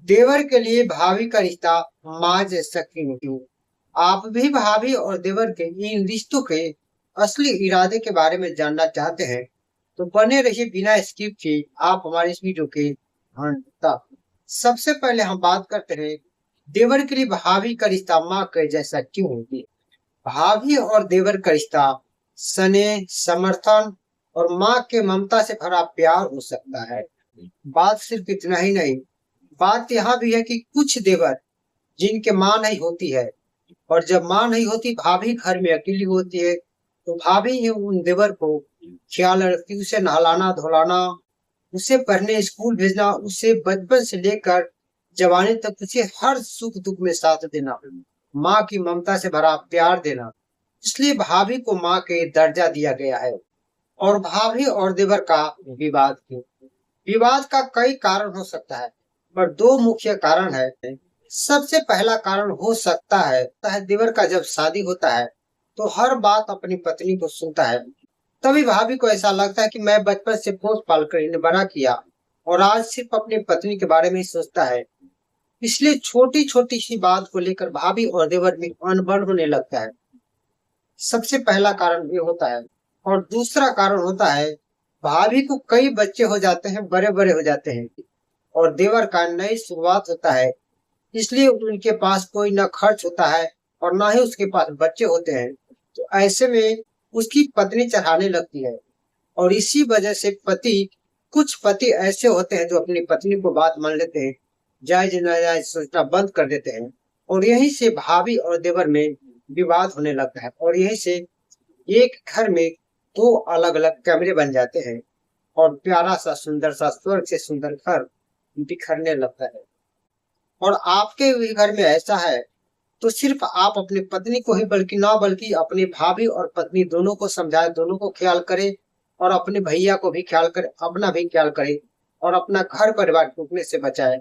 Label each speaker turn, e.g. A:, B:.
A: देवर के लिए भाभी का रिश्ता माँ जैसा क्यों? आप भी भाभी और देवर के इन रिश्तों के असली इरादे के बारे में जानना चाहते हैं तो बने रहिए बिना स्किप के आप हमारे इस वीडियो के अंत तक। सबसे पहले हम बात करते हैं देवर के लिए भाभी का रिश्ता माँ के जैसा क्यों होती है। भाभी और देवर का रिश्ता स्नेह, समर्थन और माँ के ममता से भरा प्यार हो सकता है। बात सिर्फ इतना ही नहीं, बात यहाँ भी है कि कुछ देवर जिनके माँ नहीं होती है, और जब माँ नहीं होती, भाभी घर में अकेली होती है, तो भाभी ही उन देवर को ख्याल रखती, उसे नहलाना धुलाना, उसे पढ़ने स्कूल भेजना, उसे बचपन से लेकर जवानी तक उसे हर सुख दुख में साथ देना, माँ की ममता से भरा प्यार देना। इसलिए भाभी को माँ के दर्जा दिया गया है। और भाभी और देवर का विवाद क्यों? विवाद का कई कारण हो सकता है, पर दो मुख्य कारण है। सबसे पहला कारण हो सकता है देवर का जब शादी होता है तो हर बात अपनी पत्नी को सुनता है। तभी भाभी को ऐसा लगता है कि मैं बचपन से पोस पाल कर इन्हें बड़ा किया और आज सिर्फ अपनी पत्नी के बारे में ही सोचता है। इसलिए छोटी छोटी सी बात को लेकर भाभी और देवर में अनबन होने लगता है। सबसे पहला कारण ये होता है। और दूसरा कारण होता है, भाभी को कई बच्चे हो जाते हैं, बड़े बड़े हो जाते हैं, और देवर का नई शुरुआत होता है। इसलिए उनके पास कोई ना खर्च होता है और ना ही उसके पास बच्चे होते हैं। तो ऐसे में उसकी पत्नी चढ़ाने लगती है। और इसी वजह से कुछ पति ऐसे होते हैं जो अपनी पत्नी को बात मान लेते हैं, जायज नाजायज सोचना बंद कर देते हैं। और यहीं से भाभी और देवर में विवाद होने लगता है, और यहीं से एक घर में दो अलग अलग कमरे बन जाते हैं, और प्यारा सा सुंदर सा स्वर्ग से सुंदर घर बिखरने लगता है। और आपके भी घर में ऐसा है तो सिर्फ आप अपनी पत्नी को ही बल्कि अपनी भाभी और पत्नी दोनों को समझाए, दोनों को ख्याल करे, और अपने भैया को भी ख्याल करे, अपना भी ख्याल करे, और अपना घर परिवार टूटने से बचाए।